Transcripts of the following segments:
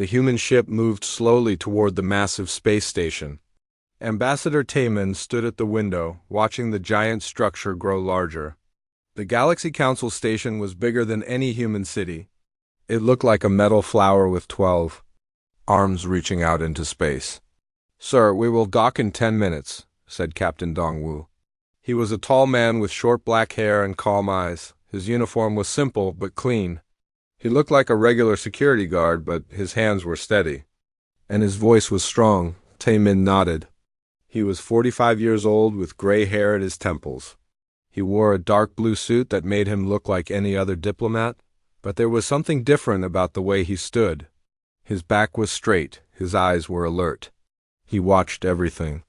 The human ship moved slowly toward the massive space station. Ambassador Taman stood at the window, watching the giant structure grow larger. The Galaxy Council station was bigger than any human city. It looked like a metal flower with 12 arms reaching out into space. "Sir, we will dock in 10 minutes," said Captain Dongwu. He was a tall man with short black hair and calm eyes. His uniform was simple but clean. He looked like a regular security guard, but his hands were steady. And his voice was strong. Taemin nodded. He was 45 years old with gray hair at his temples. He wore a dark blue suit that made him look like any other diplomat, but there was something different about the way he stood. His back was straight, his eyes were alert. He watched everything.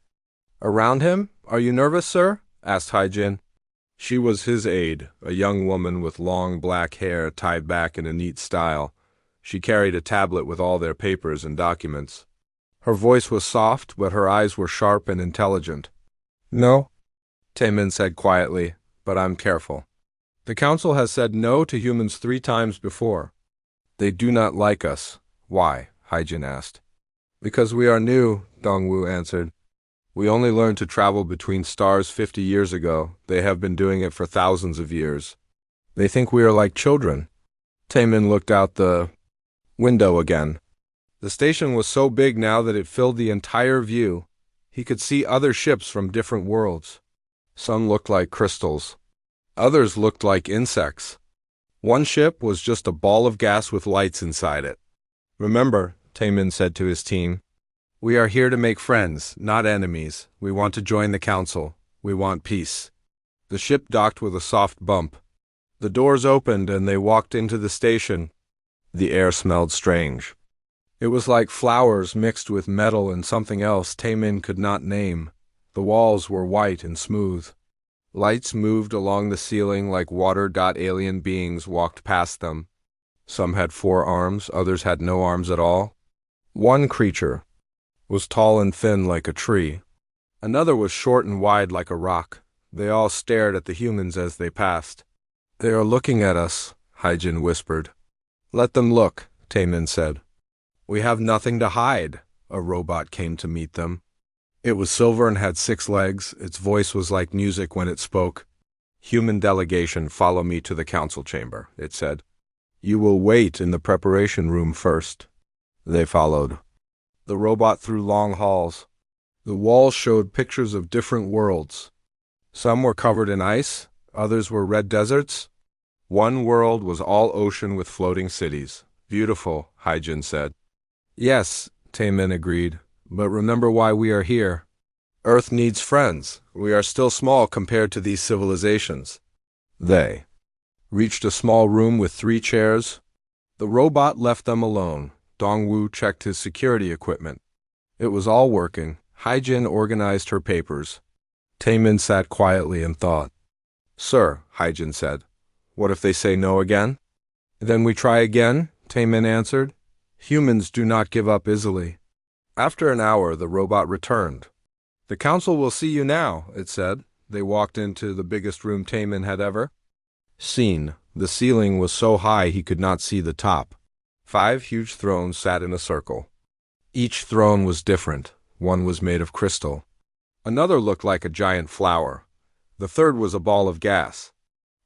"Around him? Are you nervous, sir?" asked Haijin. She was his aide, a young woman with long black hair tied back in a neat style. She carried a tablet with all their papers and documents. Her voice was soft, but her eyes were sharp and intelligent. "No," Taemin said quietly, "but I'm careful. The Council has said no to humans 3 times before. They do not like us." "Why?" Haijin asked. "Because we are new," Dongwu answered. "We only learned to travel between stars 50 years ago. They have been doing it for thousands of years. They think we are like children." Taemin looked out the window again. The station was so big now that it filled the entire view. He could see other ships from different worlds. Some looked like crystals. Others looked like insects. One ship was just a ball of gas with lights inside it. "Remember," Taemin said to his team, "we are here to make friends, not enemies. We want to join the Council. We want peace." The ship docked with a soft bump. The doors opened and they walked into the station. The air smelled strange. It was like flowers mixed with metal and something else Taemin could not name. The walls were white and smooth. Lights moved along the ceiling like water. Alien beings walked past them. Some had 4 arms, others had no arms at all. One creature was tall and thin like a tree. Another was short and wide like a rock. They all stared at the humans as they passed. "They are looking at us," Haijin whispered. "Let them look," Taemin said. "We have nothing to hide." A robot came to meet them. It was silver and had 6 legs. Its voice was like music when it spoke. "Human delegation, follow me to the council chamber," it said. "You will wait in the preparation room first." They followed. The robot through long halls. The walls showed pictures of different worlds. Some were covered in ice, others were red deserts. One world was all ocean with floating cities. "Beautiful," Haijin said. "Yes," Taemin agreed, "but remember why we are here. Earth needs friends. We are still small compared to these civilizations." They reached a small room with 3 chairs. The robot left them alone. Dongwu checked his security equipment. It was all working. Haijin organized her papers. Taemin sat quietly and thought. "Sir," Haijin said, "what if they say no again?" "Then we try again," Taemin answered. "Humans do not give up easily." After an hour, the robot returned. "The Council will see you now," it said. They walked into the biggest room Taemin had ever seen. The ceiling was so high he could not see the top. 5 huge thrones sat in a circle. Each throne was different. One was made of crystal. Another looked like a giant flower. The third was a ball of gas.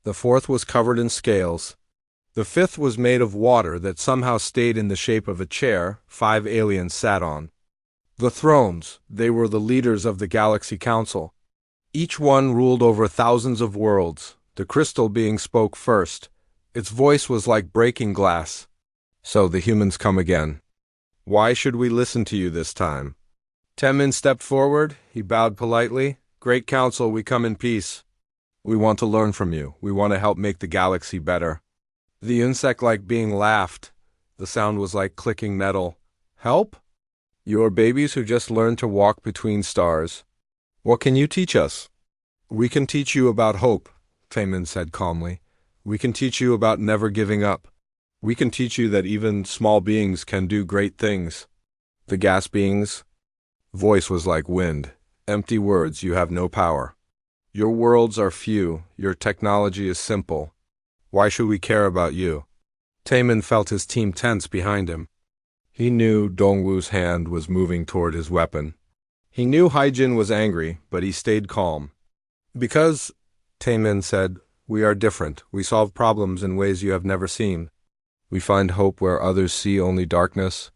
The fourth was covered in scales. The fifth was made of water that somehow stayed in the shape of a chair 5 aliens sat on. The thrones, they were the leaders of the Galaxy Council. Each one ruled over thousands of worlds. The crystal being spoke first. Its voice was like breaking glass. "So the humans come again. Why should we listen to you this time?" Taemin stepped forward. He bowed politely. "Great Council, we come in peace. We want to learn from you. We want to help make the galaxy better." The insect-like being laughed. The sound was like clicking metal. "Help? You're babies who just learned to walk between stars. What can you teach us?" "We can teach you about hope," Taemin said calmly. "We can teach you about never giving up. We can teach you that even small beings can do great things." The gas beings' voice was like wind. "Empty words, you have no power. Your worlds are few. Your technology is simple. Why should we care about you?" Taemin felt his team tense behind him. He knew Dongwu's hand was moving toward his weapon. He knew Haijin was angry, but he stayed calm. Because, Taemin said, we are different. We solve problems in ways you have never seen. We find hope where others see only darkness.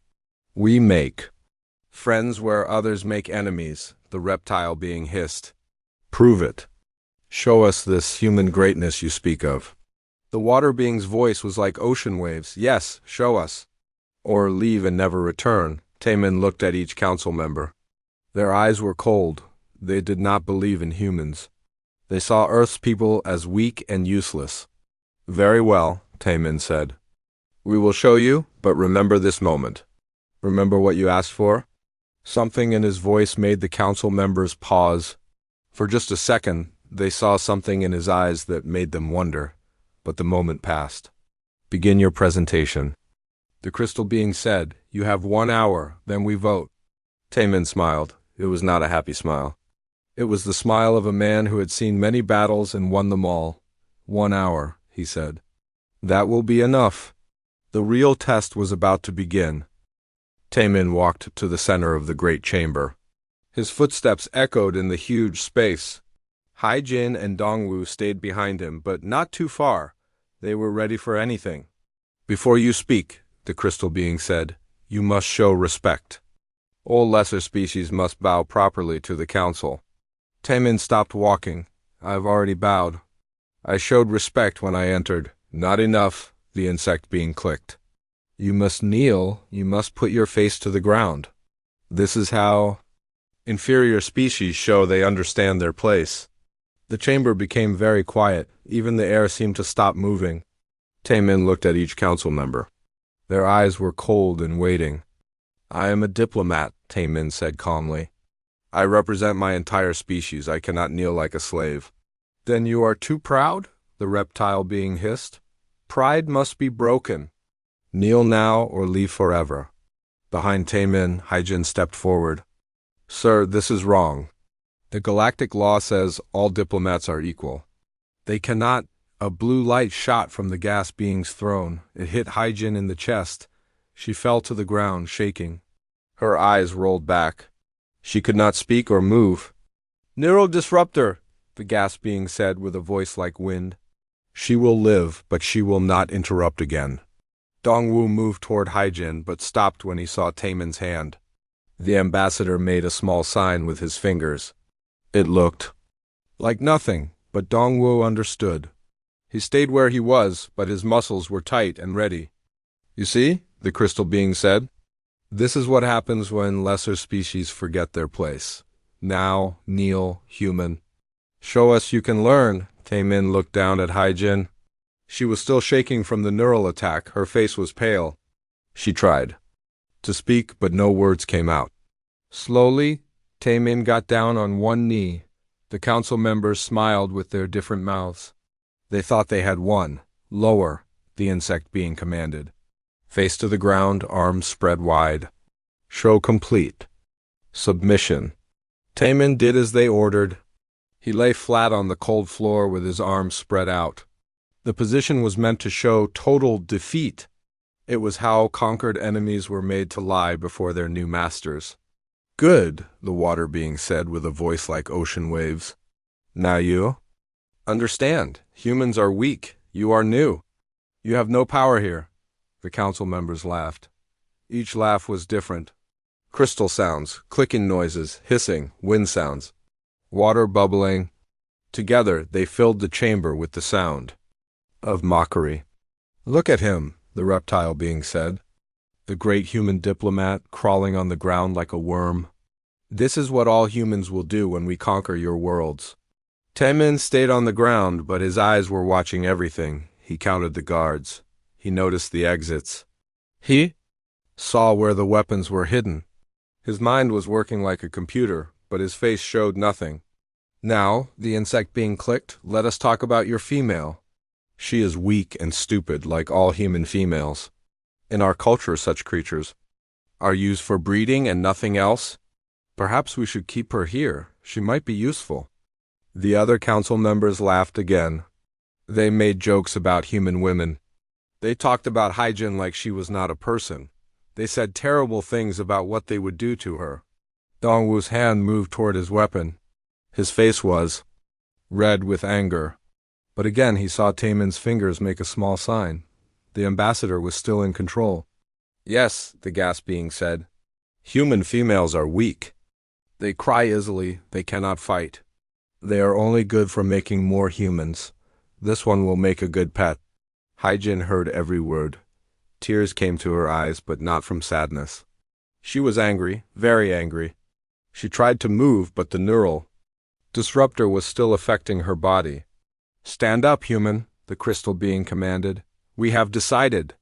We make friends where others make enemies, the reptile being hissed. Prove it. Show us this human greatness you speak of. The water being's voice was like ocean waves. Yes, show us. Or leave and never return. Taemin looked at each council member. Their eyes were cold. They did not believe in humans. They saw Earth's people as weak and useless. Very well, Taemin said. We will show you, but remember this moment. Remember what you asked for? Something in his voice made the council members pause. For just a second, they saw something in his eyes that made them wonder, but the moment passed. Begin your presentation. The crystal being said, you have 1 hour, then we vote. Taemin smiled. It was not a happy smile. It was the smile of a man who had seen many battles and won them all. 1 hour, he said. That will be enough. The real test was about to begin. Taemin walked to the center of the great chamber. His footsteps echoed in the huge space. Haijin and Dongwu stayed behind him, but not too far. They were ready for anything. Before you speak, the crystal being said, you must show respect. All lesser species must bow properly to the council. Taemin stopped walking. I have already bowed. I showed respect when I entered. Not enough, the insect being clicked. You must kneel, you must put your face to the ground. This is how inferior species show they understand their place. The chamber became very quiet. Even the air seemed to stop moving. Taemin looked at each council member. Their eyes were cold and waiting. I am a diplomat, Taemin said calmly. I represent my entire species. I cannot kneel like a slave. Then you are too proud? The reptile being hissed. Pride must be broken. Kneel now or leave forever. Behind Taemin, Haijin stepped forward. Sir, this is wrong. The galactic law says all diplomats are equal. They cannot. A blue light shot from the gas being's throne. It hit Haijin in the chest. She fell to the ground, shaking. Her eyes rolled back. She could not speak or move. Neural disruptor, the gas being said with a voice like wind. She will live, but she will not interrupt again. Dongwu moved toward Haijin, but stopped when he saw Taemin's hand. The ambassador made a small sign with his fingers. It looked like nothing, but Dongwu understood. He stayed where he was, but his muscles were tight and ready. You see, the crystal being said, this is what happens when lesser species forget their place. Now, kneel, human. Show us you can learn. Taemin looked down at Haijin. She was still shaking from the neural attack. Her face was pale. She tried to speak, but no words came out. Slowly, Taemin got down on one knee. The council members smiled with their different mouths. They thought they had won. Lower, the insect being commanded. Face to the ground, arms spread wide. Show complete. Submission. Taemin did as they ordered. He lay flat on the cold floor with his arms spread out. The position was meant to show total defeat. It was how conquered enemies were made to lie before their new masters. Good, the water being said with a voice like ocean waves. Now you understand. Humans are weak. You are new. You have no power here. The council members laughed. Each laugh was different. Crystal sounds, clicking noises, hissing, wind sounds, water bubbling. Together, they filled the chamber with the sound of mockery. Look at him, the reptile being said. The great human diplomat crawling on the ground like a worm. This is what all humans will do when we conquer your worlds. Taemin stayed on the ground, but his eyes were watching everything. He counted the guards. He noticed the exits. He saw where the weapons were hidden. His mind was working like a computer, but his face showed nothing. Now, the insect being clicked, let us talk about your female. She is weak and stupid like all human females. In our culture, such creatures are used for breeding and nothing else. Perhaps we should keep her here. She might be useful. The other council members laughed again. They made jokes about human women. They talked about Haijin like she was not a person. They said terrible things about what they would do to her. Dongwu's hand moved toward his weapon. His face was red with anger. But again he saw Taemin's fingers make a small sign. The ambassador was still in control. Yes, the gas being said. Human females are weak. They cry easily, they cannot fight. They are only good for making more humans. This one will make a good pet. Haijin heard every word. Tears came to her eyes, but not from sadness. She was angry, very angry. She tried to move, but the neural disruptor was still affecting her body. Stand up, human, the crystal being commanded. We have decided.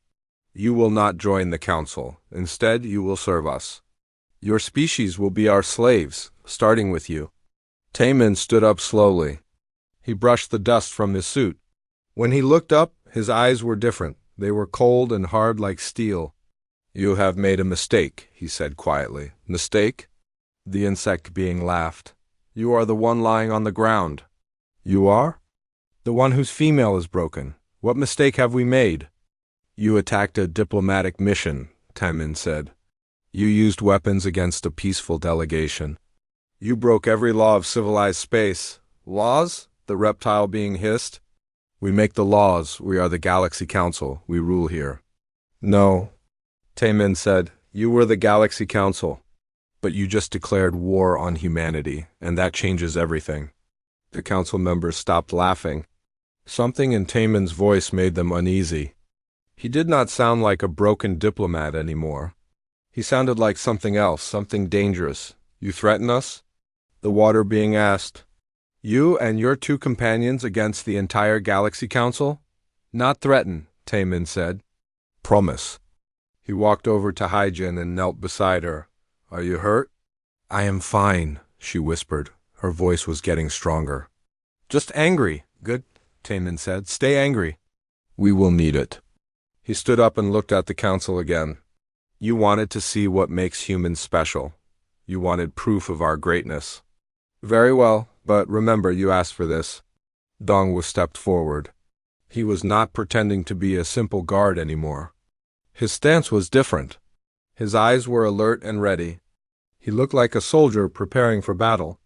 You will not join the council. Instead, you will serve us. Your species will be our slaves, starting with you. Taemin stood up slowly. He brushed the dust from his suit. When he looked up, his eyes were different. They were cold and hard like steel. You have made a mistake, he said quietly. Mistake? The insect being laughed. You are the one lying on the ground. You are? The one whose female is broken. What mistake have we made? You attacked a diplomatic mission, Taemin said. You used weapons against a peaceful delegation. You broke every law of civilized space. Laws? The reptile being hissed. We make the laws. We are the Galaxy Council. We rule here. No, Taemin said. You were the Galaxy Council. But you just declared war on humanity, and that changes everything. The council members stopped laughing. Something in Taemin's voice made them uneasy. He did not sound like a broken diplomat anymore. He sounded like something else, something dangerous. You threaten us? The water being asked. You and your 2 companions against the entire Galaxy Council? Not threaten, Taemin said. Promise. He walked over to Haijin and knelt beside her. Are you hurt? I am fine, she whispered. Her voice was getting stronger. Just angry. Good, Taemin said. Stay angry. We will need it. He stood up and looked at the council again. You wanted to see what makes humans special. You wanted proof of our greatness. Very well, but remember you asked for this. Dongwu stepped forward. He was not pretending to be a simple guard anymore. His stance was different. His eyes were alert and ready. He looked like a soldier preparing for battle.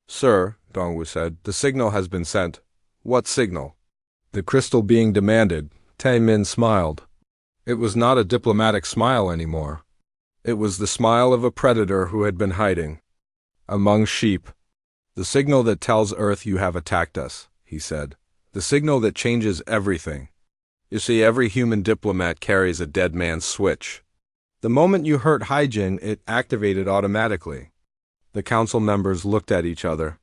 Sir, Dongwu said, the signal has been sent. What signal? The crystal being demanded. Taemin smiled. It was not a diplomatic smile anymore. It was the smile of a predator who had been hiding among sheep. The signal that tells Earth you have attacked us, he said. The signal that changes everything. You see, every human diplomat carries a dead man's switch. The moment you hurt Haijin, it activated automatically. The council members looked at each other.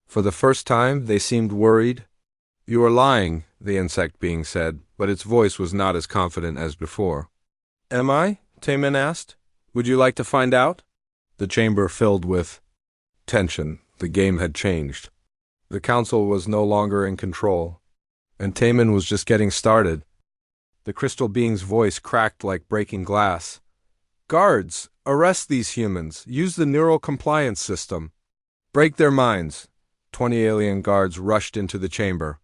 For the first time, they seemed worried. You are lying, the insect being said, but its voice was not as confident as before. Am I? Taemin asked. Would you like to find out? The chamber filled with tension. The game had changed. The council was no longer in control, and Taemin was just getting started. The crystal being's voice cracked like breaking glass. Guards, arrest these humans. Use the neural compliance system. Break their minds. 20 alien guards rushed into the chamber.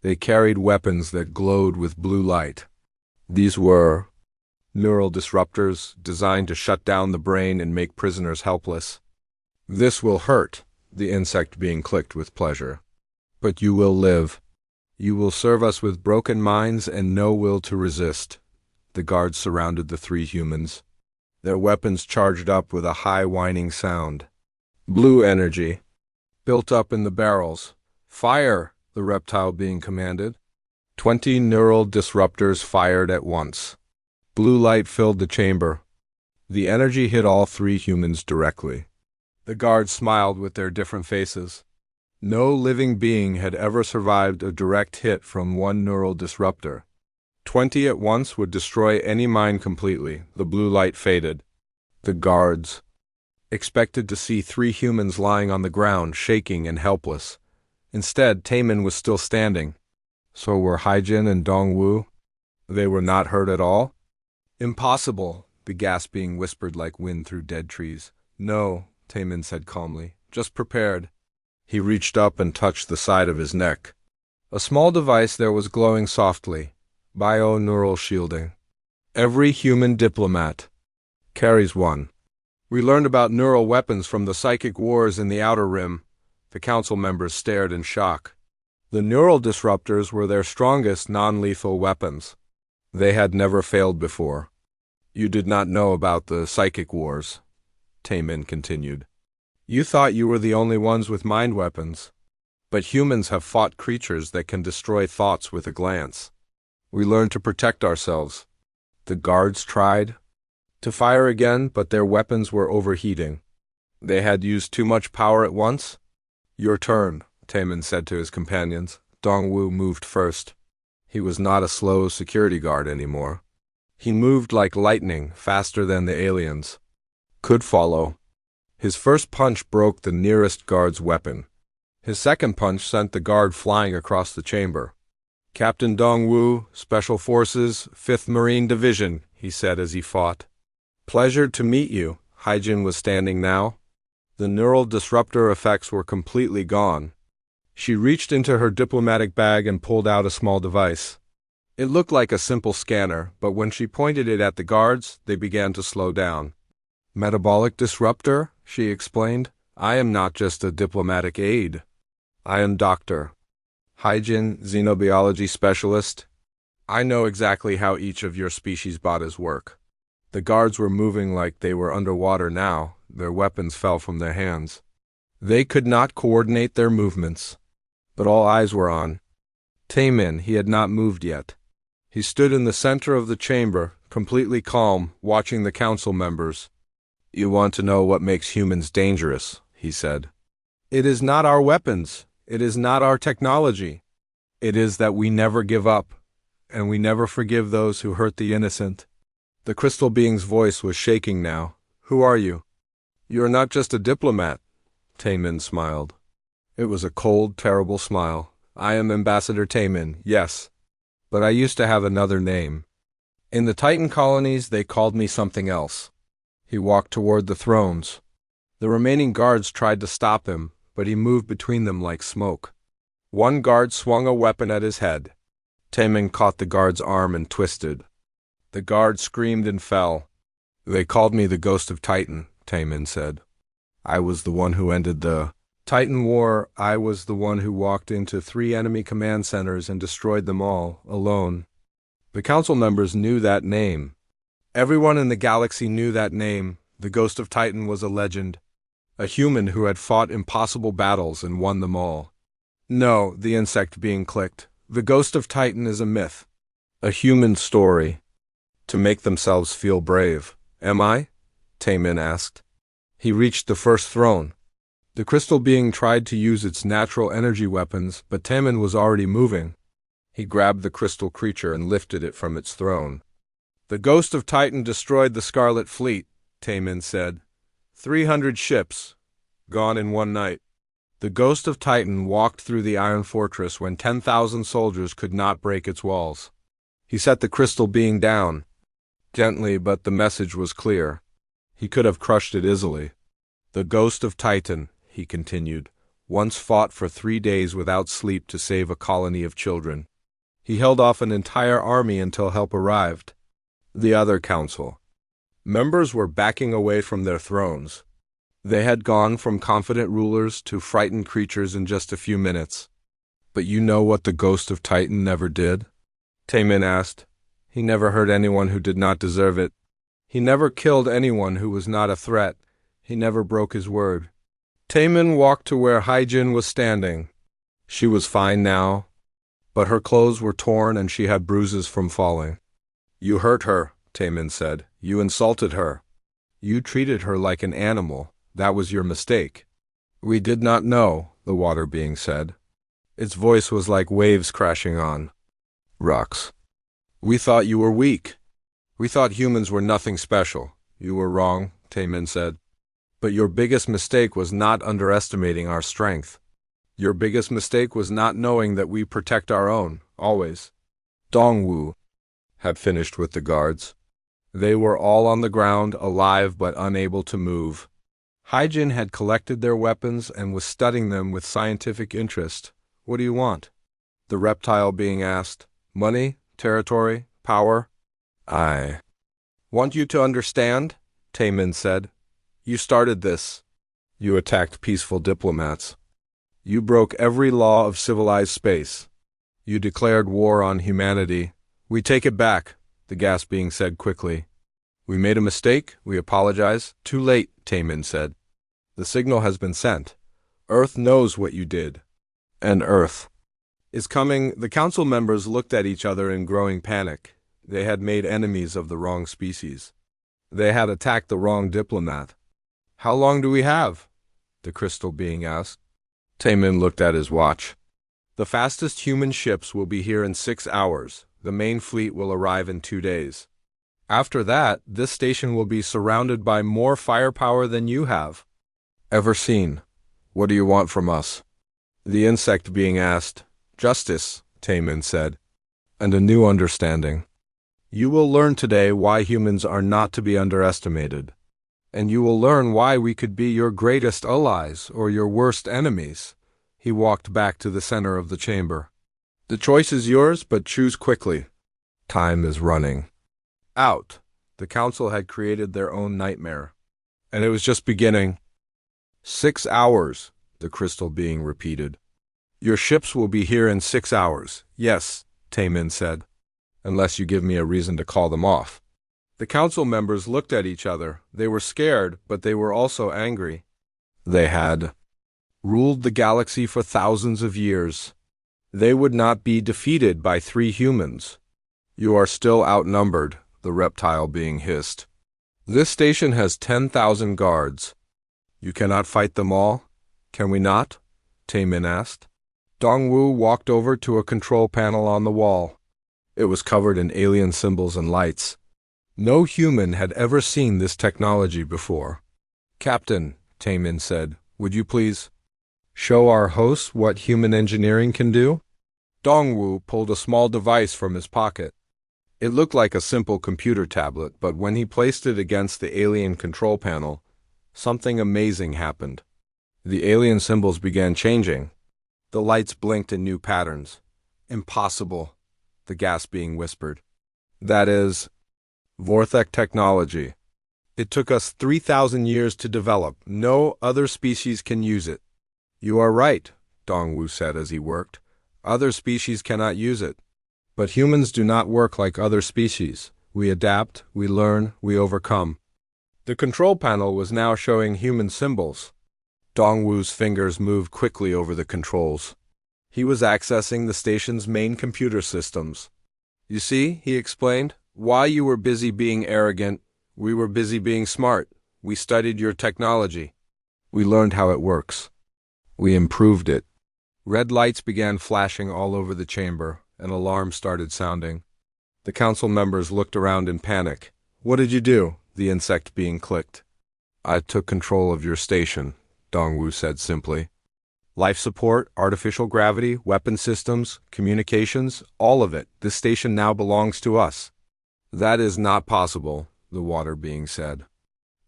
They carried weapons that glowed with blue light. These were neural disruptors designed to shut down the brain and make prisoners helpless. This will hurt, the insect being clicked with pleasure. But you will live. You will serve us with broken minds and no will to resist. The guards surrounded the 3 humans. Their weapons charged up with a high whining sound. Blue energy built up in the barrels. Fire, the reptile being commanded. 20 neural disruptors fired at once. Blue light filled the chamber. The energy hit all 3 humans directly. The guards smiled with their different faces. No living being had ever survived a direct hit from one neural disruptor. 20 at once would destroy any mind completely. The blue light faded. The guards expected to see 3 humans lying on the ground, shaking and helpless. Instead, Taemin was still standing. So were Haijin and Dongwu. They were not hurt at all? Impossible, the gas being whispered like wind through dead trees. No, Taemin said calmly. Just prepared. He reached up and touched the side of his neck. A small device there was glowing softly. Bio-neural shielding. Every human diplomat Carries one. We learned about neural weapons from the psychic wars in the Outer Rim. The council members stared in shock. The neural disruptors were their strongest non-lethal weapons. They had never failed before. You did not know about the psychic wars, Taemin continued. You thought you were the only ones with mind weapons. But humans have fought creatures that can destroy thoughts with a glance. We learned to protect ourselves. The guards tried to fire again, but their weapons were overheating. They had used too much power at once. Your turn, Taemin said to his companions. Dongwu moved first. He was not a slow security guard anymore. He moved like lightning, faster than the aliens could follow. His first punch broke the nearest guard's weapon. His second punch sent the guard flying across the chamber. Captain Dongwu, Special Forces, 5th Marine Division, he said as he fought. Pleasure to meet you. Haijin was standing now. The neural disruptor effects were completely gone. She reached into her diplomatic bag and pulled out a small device. It looked like a simple scanner, but when she pointed it at the guards, they began to slow down. Metabolic disruptor, she explained. I am not just a diplomatic aide. I am Dr. Haijin, xenobiology specialist. I know exactly how each of your species' bodies work. The guards were moving like they were underwater now. Their weapons fell from their hands. They could not coordinate their movements. But all eyes were on Taemin. He had not moved yet. He stood in the center of the chamber, completely calm, watching the council members. You want to know what makes humans dangerous, he said. It is not our weapons. It is not our technology. It is that we never give up, and we never forgive those who hurt the innocent. The crystal being's voice was shaking now. Who are you? You are not just a diplomat, Taemin smiled. It was a cold, terrible smile. I am Ambassador Taemin, yes. But I used to have another name. In the Titan colonies, they called me something else. He walked toward the thrones. The remaining guards tried to stop him, but he moved between them like smoke. One guard swung a weapon at his head. Taemin caught the guard's arm and twisted. The guard screamed and fell. They called me the Ghost of Titan, Taemin said. I was the one who ended the Titan War. I was the one who walked into 3 enemy command centers and destroyed them all, alone. The council members knew that name. Everyone in the galaxy knew that name. The Ghost of Titan was a legend. A human who had fought impossible battles and won them all. No, the insect being clicked. The Ghost of Titan is a myth. A human story. To make themselves feel brave. Am I? Taemin asked. He reached the first throne. The crystal being tried to use its natural energy weapons, but Taemin was already moving. He grabbed the crystal creature and lifted it from its throne. The Ghost of Titan destroyed the Scarlet Fleet, Taemin said. 300 ships, gone in one night. The Ghost of Titan walked through the Iron Fortress when 10,000 soldiers could not break its walls. He set the crystal being down. Gently, but the message was clear. He could have crushed it easily. The Ghost of Titan, he continued, once fought for 3 days without sleep to save a colony of children. He held off an entire army until help arrived. The other council members were backing away from their thrones. They had gone from confident rulers to frightened creatures in just a few minutes. But you know what the Ghost of Titan never did? Taemin asked. He never hurt anyone who did not deserve it. He never killed anyone who was not a threat. He never broke his word. Taemin walked to where Haijin was standing. She was fine now, but her clothes were torn and she had bruises from falling. You hurt her, Taemin said. You insulted her. You treated her like an animal. That was your mistake. We did not know, the water being said. Its voice was like waves crashing on rocks. We thought you were weak. We thought humans were nothing special. You were wrong, Taemin said. But your biggest mistake was not underestimating our strength. Your biggest mistake was not knowing that we protect our own, always. Dongwu had finished with the guards. They were all on the ground, alive but unable to move. Haijin had collected their weapons and was studying them with scientific interest. What do you want? The reptile being asked. Money? Territory? Power? I want you to understand, Taemin said. You started this. You attacked peaceful diplomats. You broke every law of civilized space. You declared war on humanity. We take it back, the gas being said quickly. We made a mistake, we apologize. Too late, Taemin said. The signal has been sent. Earth knows what you did. And Earth is coming. The council members looked at each other in growing panic. They had made enemies of the wrong species. They had attacked the wrong diplomat. How long do we have? The crystal being asked. Taemin looked at his watch. The fastest human ships will be here in 6 hours. The main fleet will arrive in 2 days. After that, this station will be surrounded by more firepower than you have ever seen. What do you want from us? The insect being asked. Justice, Taemin said, and a new understanding. You will learn today why humans are not to be underestimated. And you will learn why we could be your greatest allies or your worst enemies. He walked back to the center of the chamber. The choice is yours, but choose quickly. Time is running out. The council had created their own nightmare. And it was just beginning. 6 hours, the crystal being repeated. Your ships will be here in 6 hours. Yes, Taemin said. Unless you give me a reason to call them off. The council members looked at each other. They were scared, but they were also angry. They had ruled the galaxy for thousands of years. They would not be defeated by 3 humans. You are still outnumbered, the reptile being hissed. This station has 10,000 guards. You cannot fight them all? Can we not? Taemin asked. Dongwu walked over to a control panel on the wall. It was covered in alien symbols and lights. No human had ever seen this technology before. Captain, Taemin said, would you please show our hosts what human engineering can do? Dongwu pulled a small device from his pocket. It looked like a simple computer tablet, but when he placed it against the alien control panel, something amazing happened. The alien symbols began changing. The lights blinked in new patterns. Impossible, the gas being whispered. That is Vorthek technology. It took us 3,000 years to develop. No other species can use it. You are right, Dongwu said as he worked. Other species cannot use it. But humans do not work like other species. We adapt, we learn, we overcome. The control panel was now showing human symbols. Dongwu's fingers moved quickly over the controls. He was accessing the station's main computer systems. You see, he explained, while you were busy being arrogant, we were busy being smart. We studied your technology. We learned how it works. We improved it. Red lights began flashing all over the chamber. An alarm started sounding. The council members looked around in panic. What did you do? The insect being clicked. I took control of your station, Dongwu said simply. Life support, artificial gravity, weapon systems, communications, all of it. This station now belongs to us. That is not possible, the water being said.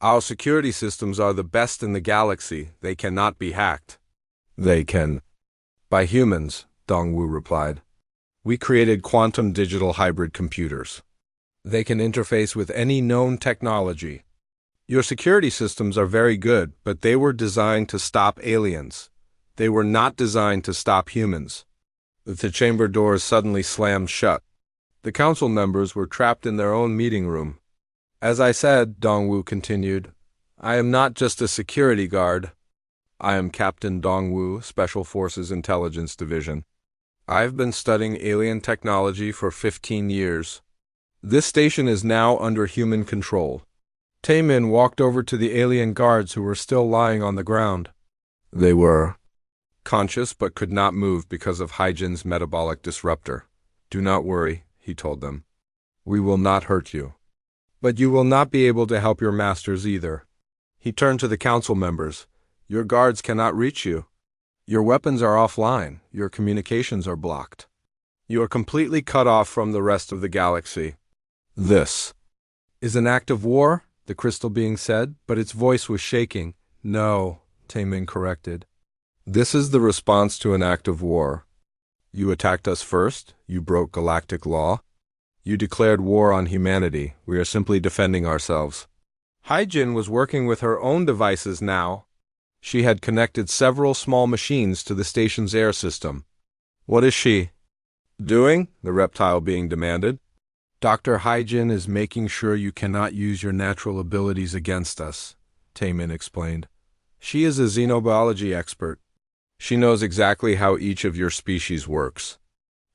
Our security systems are the best in the galaxy. They cannot be hacked. They can. By humans, Dongwu replied. We created quantum digital hybrid computers. They can interface with any known technology. Your security systems are very good, but they were designed to stop aliens. They were not designed to stop humans. The chamber doors suddenly slammed shut. The council members were trapped in their own meeting room. As I said, Dongwu continued, I am not just a security guard. I am Captain Dongwu, Special Forces Intelligence Division. I've been studying alien technology for 15 years. This station is now under human control. Taemin walked over to the alien guards who were still lying on the ground. They were conscious but could not move because of Hyjin's metabolic disruptor. Do not worry, he told them. We will not hurt you. But you will not be able to help your masters either. He turned to the council members. Your guards cannot reach you. Your weapons are offline. Your communications are blocked. You are completely cut off from the rest of the galaxy. This is an act of war, the crystal being said, but its voice was shaking. No, Taemin corrected. This is the response to an act of war. You attacked us first. You broke galactic law. You declared war on humanity. We are simply defending ourselves. Hyjin was working with her own devices now. She had connected several small machines to the station's air system. What is she doing? The reptile being demanded. Dr. Hyjin is making sure you cannot use your natural abilities against us, Taemin explained. She is a xenobiology expert. She knows exactly how each of your species works.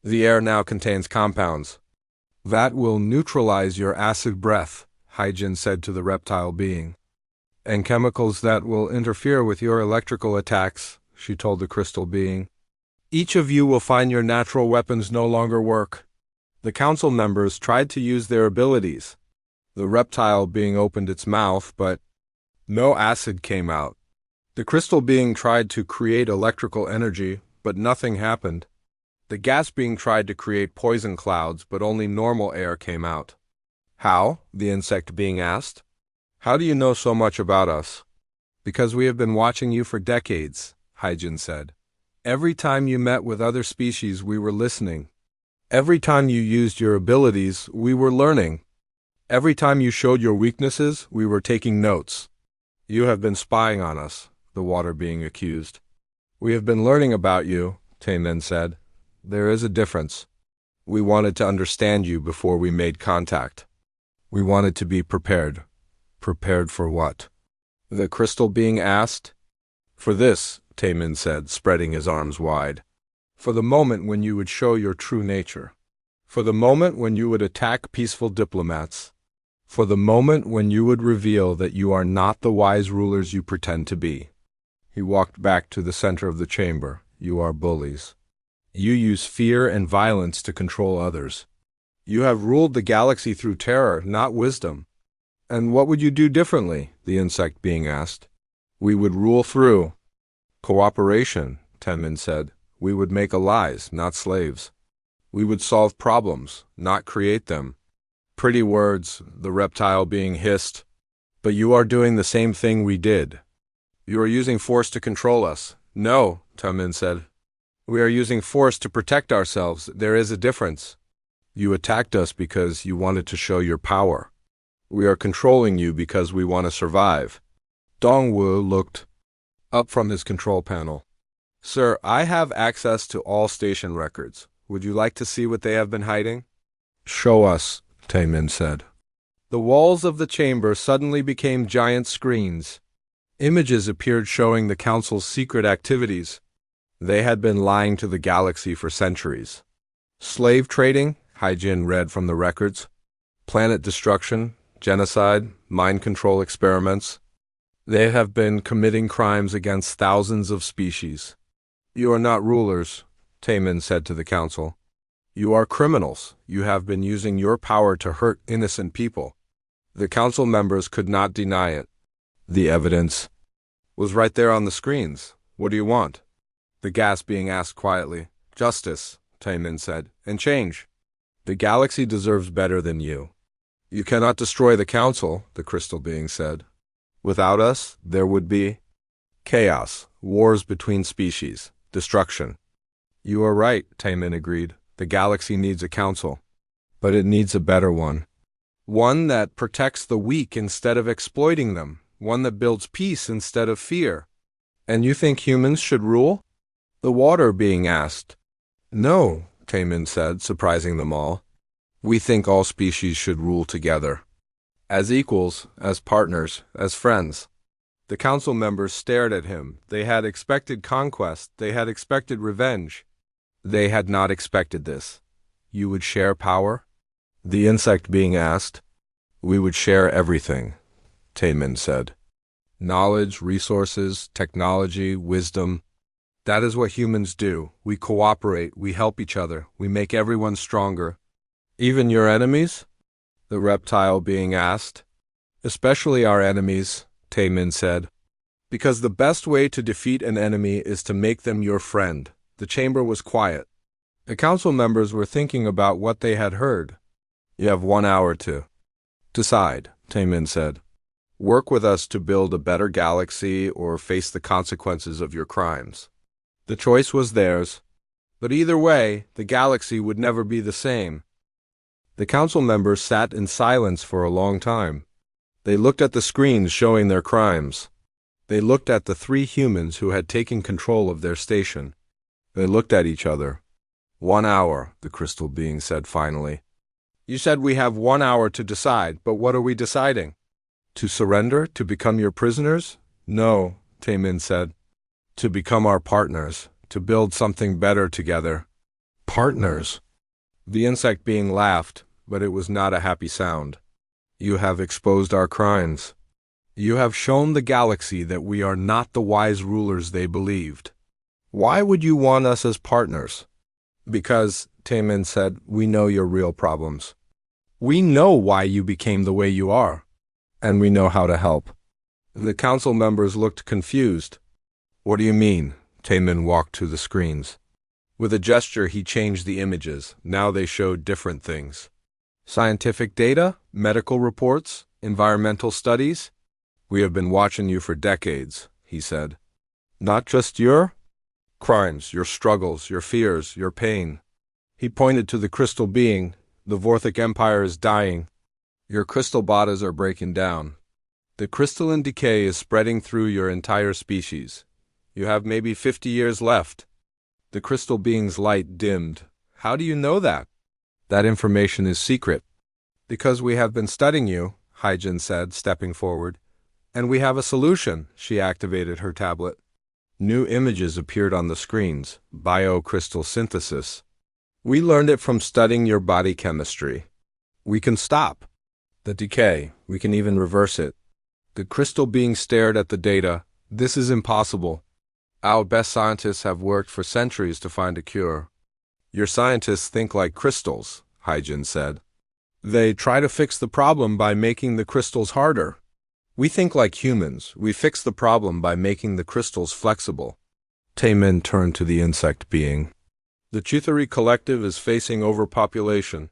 The air now contains compounds that will neutralize your acid breath, Hyjin said to the reptile being. And chemicals that will interfere with your electrical attacks, she told the crystal being. Each of you will find your natural weapons no longer work. The council members tried to use their abilities. The reptile being opened its mouth, but no acid came out. The crystal being tried to create electrical energy, but nothing happened. The gas being tried to create poison clouds, but only normal air came out. How? The insect being asked. How do you know so much about us? Because we have been watching you for decades, Hyjin said. Every time you met with other species, we were listening. Every time you used your abilities, we were learning. Every time you showed your weaknesses, we were taking notes. You have been spying on us, the water being accused. We have been learning about you, Taemin said. There is a difference. We wanted to understand you before we made contact. We wanted to be prepared. Prepared for what? The crystal being asked. For this, Taemin said, spreading his arms wide. For the moment when you would show your true nature. For the moment when you would attack peaceful diplomats. For the moment when you would reveal that you are not the wise rulers you pretend to be. He walked back to the center of the chamber. You are bullies. You use fear and violence to control others. You have ruled the galaxy through terror, not wisdom. And what would you do differently? The insect being asked. We would rule through cooperation, Taemin said. We would make allies, not slaves. We would solve problems, not create them. Pretty words, the reptile being hissed. But you are doing the same thing we did. You are using force to control us. No, Taemin said. We are using force to protect ourselves. There is a difference. You attacked us because you wanted to show your power. We are controlling you because we want to survive. Dongwu looked up from his control panel. Sir, I have access to all station records. Would you like to see what they have been hiding? Show us, Taemin said. The walls of the chamber suddenly became giant screens. Images appeared showing the Council's secret activities. They had been lying to the galaxy for centuries. Slave trading, Hyjin read from the records. Planet destruction, genocide, mind control experiments. They have been committing crimes against thousands of species. You are not rulers, Taemin said to the council. You are criminals. You have been using your power to hurt innocent people. The council members could not deny it. The evidence was right there on the screens. What do you want? The gas being asked quietly. Justice, Taemin said, and change. The galaxy deserves better than you. You cannot destroy the council, the crystal being said. Without us, there would be chaos, wars between species, destruction. You are right, Taemin agreed. The galaxy needs a council. But it needs a better one. One that protects the weak instead of exploiting them. One that builds peace instead of fear. And you think humans should rule? The water being asked. No, Taemin said, surprising them all. We think all species should rule together. As equals, as partners, as friends. The council members stared at him. They had expected conquest. They had expected revenge. They had not expected this. You would share power? The insect being asked. We would share everything, Taemin said. Knowledge, resources, technology, wisdom. That is what humans do. We cooperate, we help each other, we make everyone stronger. Even your enemies? The reptile being asked. Especially our enemies, Taemin said. Because the best way to defeat an enemy is to make them your friend. The chamber was quiet. The council members were thinking about what they had heard. You have 1 hour to decide, Taemin said. Work with us to build a better galaxy or face the consequences of your crimes. The choice was theirs. But either way, the galaxy would never be the same. The council members sat in silence for a long time. They looked at the screens showing their crimes. They looked at the 3 humans who had taken control of their station. They looked at each other. 1 hour, the crystal being said finally. You said we have 1 hour to decide, but what are we deciding? To surrender? To become your prisoners? No, Taemin said. To become our partners, to build something better together. Partners? The insect being laughed, but it was not a happy sound. You have exposed our crimes. You have shown the galaxy that we are not the wise rulers they believed. Why would you want us as partners? Because, Taemin said, we know your real problems. We know why you became the way you are. And we know how to help. The council members looked confused. What do you mean? Taemin walked to the screens. With a gesture, he changed the images. Now they showed different things. Scientific data, medical reports, environmental studies. We have been watching you for decades, he said. Not just your crimes, your struggles, your fears, your pain. He pointed to the crystal being. The Vorthic Empire is dying. Your crystal bodies are breaking down. The crystalline decay is spreading through your entire species. You have maybe 50 years left. The crystal being's light dimmed. How do you know that? That information is secret. Because we have been studying you, Hyjin said, stepping forward. And we have a solution. She activated her tablet. New images appeared on the screens. Biocrystal synthesis. We learned it from studying your body chemistry. We can stop the decay. We can even reverse it. The crystal being stared at the data. This is impossible. Our best scientists have worked for centuries to find a cure. Your scientists think like crystals, Hyjin said. They try to fix the problem by making the crystals harder. We think like humans. We fix the problem by making the crystals flexible. Taemin turned to the insect being. The Chuthari Collective is facing overpopulation.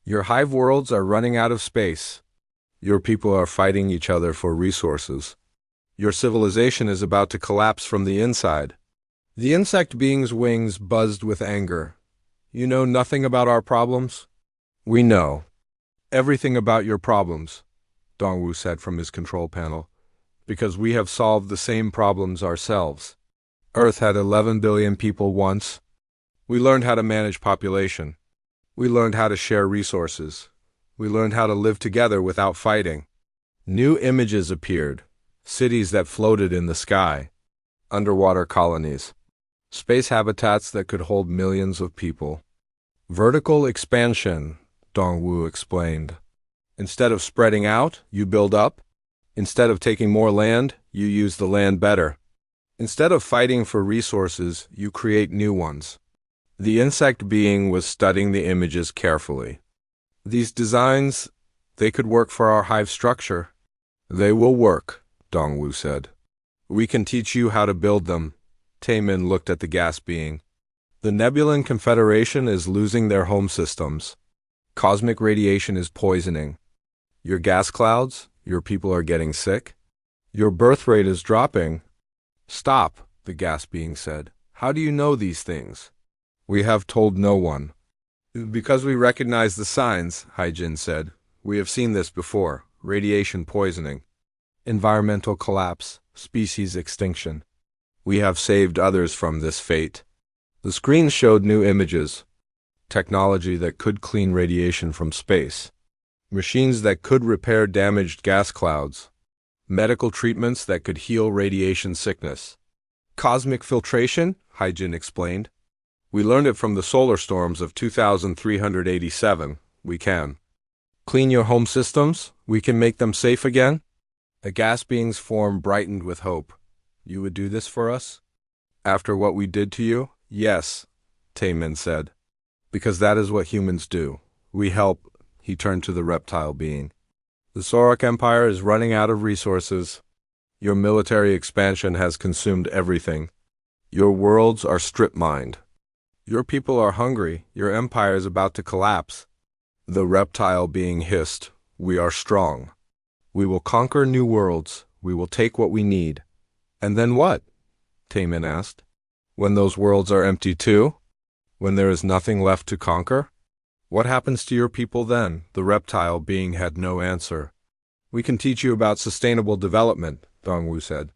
Your hive worlds are running out of space. Your people are fighting each other for resources. Your civilization is about to collapse from the inside. The insect being's wings buzzed with anger. You know nothing about our problems? We know everything about your problems, Dongwu said from his control panel, because we have solved the same problems ourselves. Earth had 11 billion people once. We learned how to manage population. We learned how to share resources. We learned how to live together without fighting. New images appeared. Cities that floated in the sky. Underwater colonies. Space habitats that could hold millions of people. Vertical expansion, Dongwu explained. Instead of spreading out, you build up. Instead of taking more land, you use the land better. Instead of fighting for resources, you create new ones. The insect being was studying the images carefully. These designs, they could work for our hive structure. They will work, Dongwu said. We can teach you how to build them. Taemin looked at the gas being. The Nebulan Confederation is losing their home systems. Cosmic radiation is poisoning. Your gas clouds, your people are getting sick. Your birth rate is dropping. Stop, the gas being said. How do you know these things? We have told no one. Because we recognize the signs, Hyjin said. We have seen this before. Radiation poisoning. Environmental collapse, species extinction. We have saved others from this fate. The screen showed new images. Technology that could clean radiation from space. Machines that could repair damaged gas clouds. Medical treatments that could heal radiation sickness. Cosmic filtration, Hyjin explained. We learned it from the solar storms of 2387. We can. Clean your home systems? We can make them safe again? The gas being's form brightened with hope. You would do this for us? After what we did to you? Yes, Taemin said. Because that is what humans do. We help. He turned to the reptile being. The Sorok Empire is running out of resources. Your military expansion has consumed everything. Your worlds are strip-mined. Your people are hungry. Your empire is about to collapse. The reptile being hissed. We are strong. We will conquer new worlds. We will take what we need. And then what? Taemin asked. When those worlds are empty too? When there is nothing left to conquer? What happens to your people then? The reptile being had no answer. We can teach you about sustainable development, Dongwu said.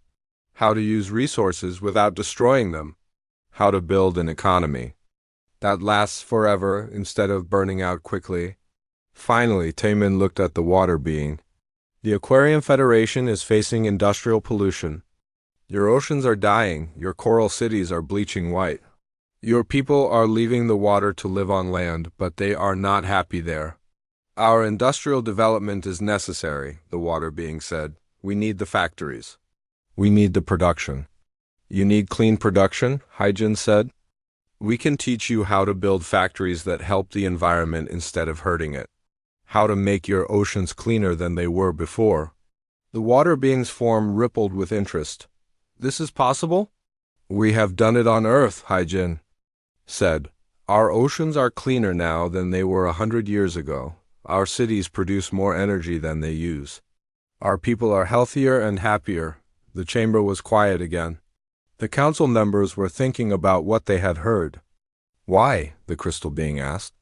How to use resources without destroying them. How to build an economy that lasts forever instead of burning out quickly. Finally, Taemin looked at the water being. The Aquarium Federation is facing industrial pollution. Your oceans are dying, your coral cities are bleaching white. Your people are leaving the water to live on land, but they are not happy there. Our industrial development is necessary, the water being said. We need the factories. We need the production. You need clean production, Hyjin said. We can teach you how to build factories that help the environment instead of hurting it. How to make your oceans cleaner than they were before. The water being's form rippled with interest. This is possible? We have done it on Earth, Hyjin said. Our oceans are cleaner now than they were 100 years ago. Our cities produce more energy than they use. Our people are healthier and happier. The chamber was quiet again. The council members were thinking about what they had heard. Why? The crystal being asked.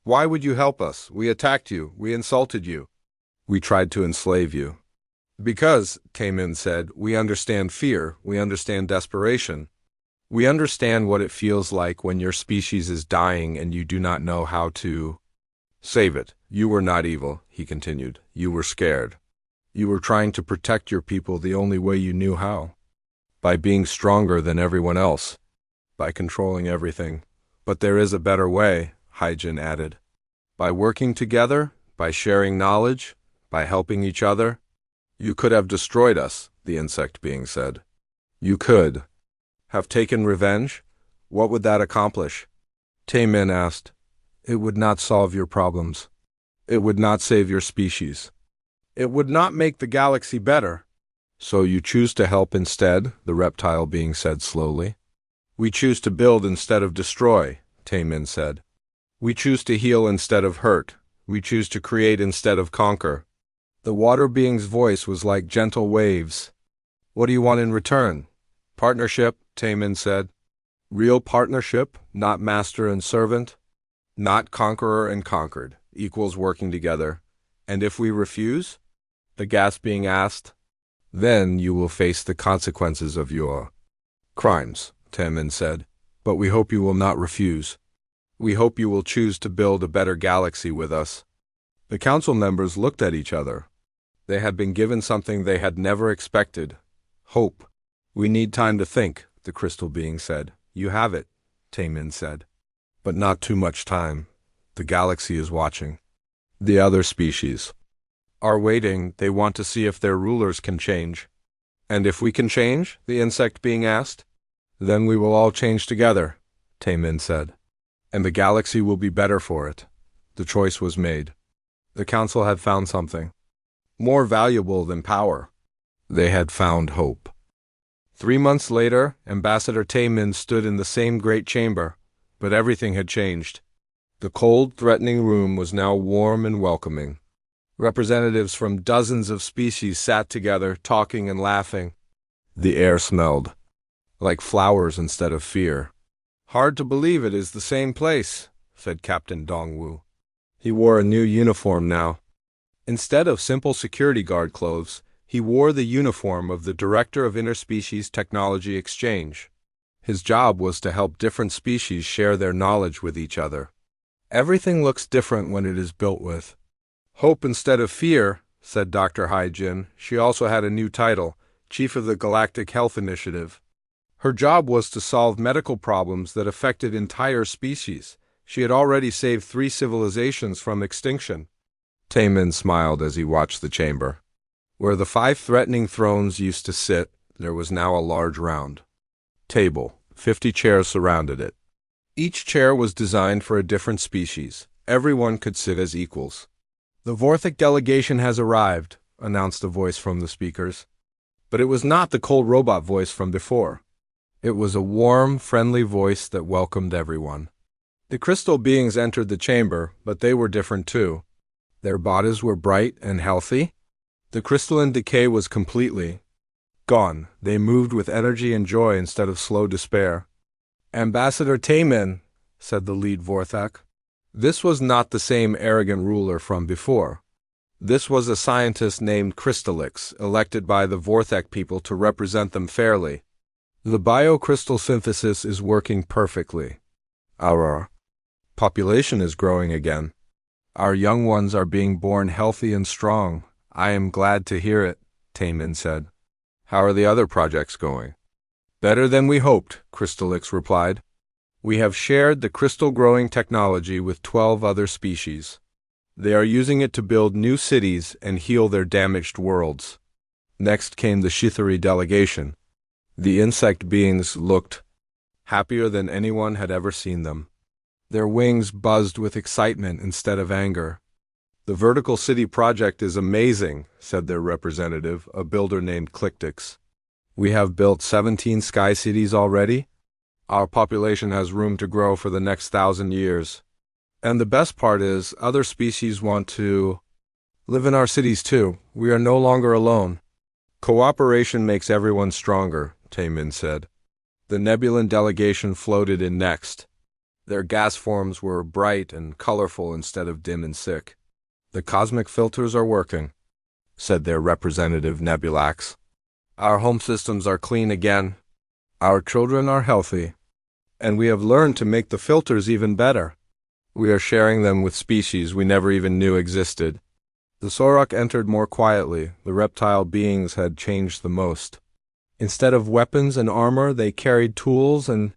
Why would you help us? We attacked you. We insulted you. We tried to enslave you. Because, Taemin said, we understand fear. We understand desperation. We understand what it feels like when your species is dying and you do not know how to save it. You were not evil, he continued. You were scared. You were trying to protect your people the only way you knew how. By being stronger than everyone else. By controlling everything. But there is a better way, Hyjin added. By working together, by sharing knowledge, by helping each other. You could have destroyed us, the insect being said. You could have taken revenge? What would that accomplish? Taemin asked. It would not solve your problems. It would not save your species. It would not make the galaxy better. So you choose to help instead, the reptile being said slowly. We choose to build instead of destroy, Taemin said. We choose to heal instead of hurt. We choose to create instead of conquer. The water being's voice was like gentle waves. What do you want in return? Partnership, Taemin said. Real partnership, not master and servant. Not conqueror and conquered, equals working together. And if we refuse? The gas being asked. Then you will face the consequences of your crimes, Taemin said. But we hope you will not refuse. We hope you will choose to build a better galaxy with us. The council members looked at each other. They had been given something they had never expected. Hope. We need time to think, the crystal being said. You have it, Taemin said. But not too much time. The galaxy is watching. The other species are waiting. They want to see if their rulers can change. And if we can change, the insect being asked, then we will all change together, Taemin said. And the galaxy will be better for it. The choice was made. The council had found something more valuable than power. They had found hope. 3 months later, Ambassador Taemin stood in the same great chamber, but everything had changed. The cold, threatening room was now warm and welcoming. Representatives from dozens of species sat together, talking and laughing. The air smelled like flowers instead of fear. Hard to believe it is the same place, said Captain Dongwu. He wore a new uniform now. Instead of simple security guard clothes, he wore the uniform of the Director of Interspecies Technology Exchange. His job was to help different species share their knowledge with each other. Everything looks different when it is built with hope instead of fear, said Dr. Hyjin. She also had a new title, Chief of the Galactic Health Initiative. Her job was to solve medical problems that affected entire species. She had already saved 3 civilizations from extinction. Taemin smiled as he watched the chamber. Where the 5 threatening thrones used to sit, there was now a large round table. 50 chairs surrounded it. Each chair was designed for a different species. Everyone could sit as equals. The Vorthic delegation has arrived, announced a voice from the speakers. But it was not the cold robot voice from before. It was a warm, friendly voice that welcomed everyone. The crystal beings entered the chamber, but they were different too. Their bodies were bright and healthy. The crystalline decay was completely gone. They moved with energy and joy instead of slow despair. Ambassador Taemin, said the lead Vorthak. This was not the same arrogant ruler from before. This was a scientist named Crystallix, elected by the Vorthek people to represent them fairly. The biocrystal synthesis is working perfectly. Our population is growing again. Our young ones are being born healthy and strong. I am glad to hear it, Taemin said. How are the other projects going? Better than we hoped, Crystallix replied. We have shared the crystal growing technology with 12 other species. They are using it to build new cities and heal their damaged worlds. Next came the Shithari delegation. The insect beings looked happier than anyone had ever seen them. Their wings buzzed with excitement instead of anger. The vertical city project is amazing, said their representative, a builder named Cliktix. We have built 17 sky cities already. Our population has room to grow for the next 1,000 years. And the best part is, other species want to live in our cities too. We are no longer alone. Cooperation makes everyone stronger, Taemin said. The Nebulan delegation floated in next. Their gas forms were bright and colorful instead of dim and sick. The cosmic filters are working, said their representative Nebulax. Our home systems are clean again. Our children are healthy. And we have learned to make the filters even better. We are sharing them with species we never even knew existed. The Sorok entered more quietly. The reptile beings had changed the most. Instead of weapons and armor, they carried tools and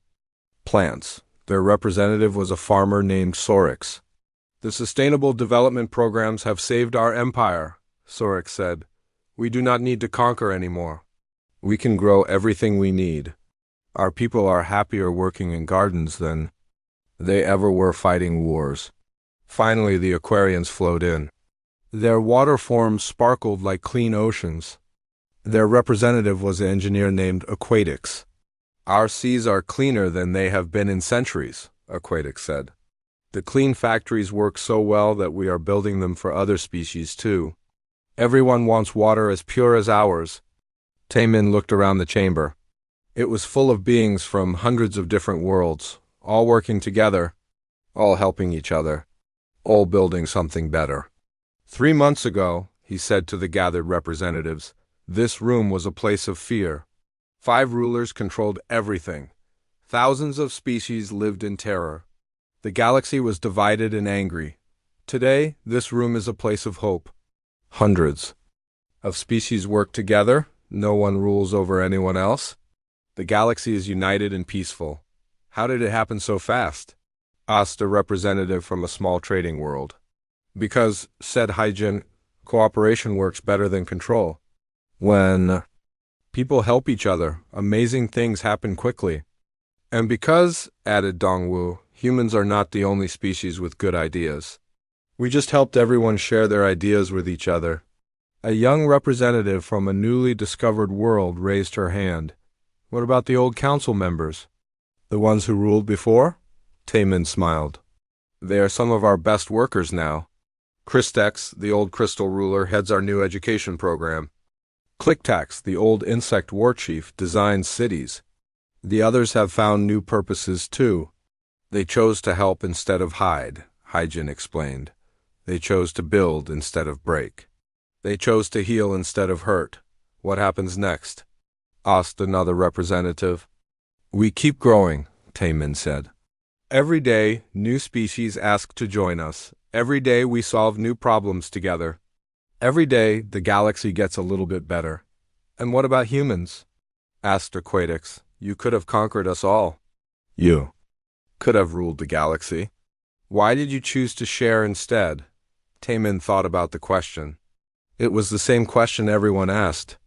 plants. Their representative was a farmer named Sorix. The sustainable development programs have saved our empire, Sorix said. We do not need to conquer anymore. We can grow everything we need. Our people are happier working in gardens than they ever were fighting wars. Finally, the Aquarians flowed in. Their water forms sparkled like clean oceans. Their representative was an engineer named Aquatix. Our seas are cleaner than they have been in centuries, Aquatix said. The clean factories work so well that we are building them for other species too. Everyone wants water as pure as ours. Taemin looked around the chamber. It was full of beings from hundreds of different worlds, all working together, all helping each other, all building something better. 3 months ago, he said to the gathered representatives, this room was a place of fear. 5 rulers controlled everything. Thousands of species lived in terror. The galaxy was divided and angry. Today, this room is a place of hope. Hundreds of species work together. No one rules over anyone else. The galaxy is united and peaceful. How did it happen so fast? Asked a representative from a small trading world. Because, said Hyjin, cooperation works better than control. When people help each other, amazing things happen quickly. And because, added Dongwu, humans are not the only species with good ideas. We just helped everyone share their ideas with each other. A young representative from a newly discovered world raised her hand. What about the old council members? The ones who ruled before? Taemin smiled. They are some of our best workers now. Kristex, the old crystal ruler, heads our new education program. Kliktax, the old insect war chief, designs cities. The others have found new purposes too. They chose to help instead of hide, Hyjin explained. They chose to build instead of break. They chose to heal instead of hurt. What happens next? Asked another representative. We keep growing, Taemin said. Every day, new species ask to join us. Every day we solve new problems together. Every day, the galaxy gets a little bit better. And what about humans? Asked Aquatix. You could have conquered us all. You could have ruled the galaxy. Why did you choose to share instead? Taemin thought about the question. It was the same question everyone asked.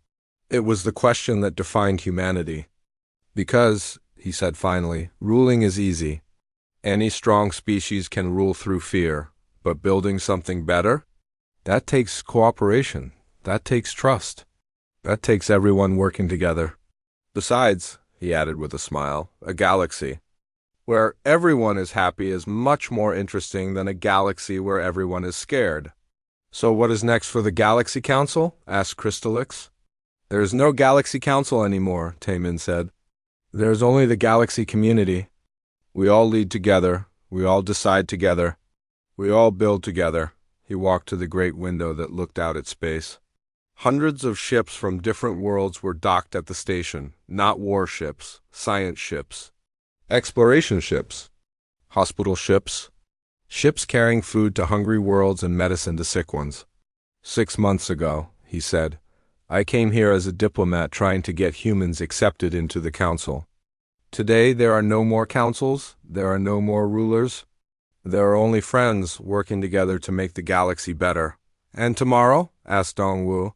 It was the question that defined humanity. Because, he said finally, ruling is easy. Any strong species can rule through fear, but building something better? That takes cooperation. That takes trust. That takes everyone working together. Besides, he added with a smile, a galaxy where everyone is happy is much more interesting than a galaxy where everyone is scared. So what is next for the Galaxy Council? Asked Crystallix. There is no Galaxy Council anymore, Taemin said. There is only the Galaxy Community. We all lead together. We all decide together. We all build together. He walked to the great window that looked out at space. Hundreds of ships from different worlds were docked at the station, not warships, science ships, exploration ships, hospital ships, ships carrying food to hungry worlds and medicine to sick ones. 6 months ago, he said, I came here as a diplomat trying to get humans accepted into the council. Today there are no more councils, there are no more rulers. There are only friends working together to make the galaxy better. And tomorrow? Asked Dongwu.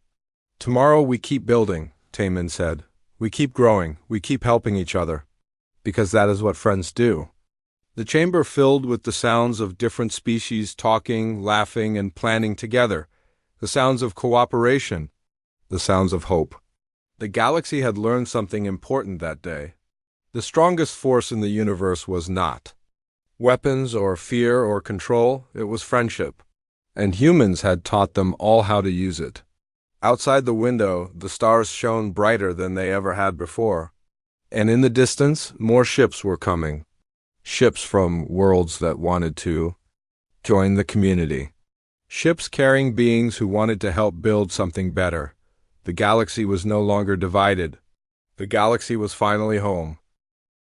Tomorrow we keep building, Taemin said. We keep growing, we keep helping each other. Because that is what friends do. The chamber filled with the sounds of different species talking, laughing, and planning together. The sounds of cooperation. The sounds of hope. The galaxy had learned something important that day. The strongest force in the universe was not weapons or fear or control, it was friendship. And humans had taught them all how to use it. Outside the window, the stars shone brighter than they ever had before. And in the distance, more ships were coming. Ships from worlds that wanted to join the community. Ships carrying beings who wanted to help build something better. The galaxy was no longer divided. The galaxy was finally home.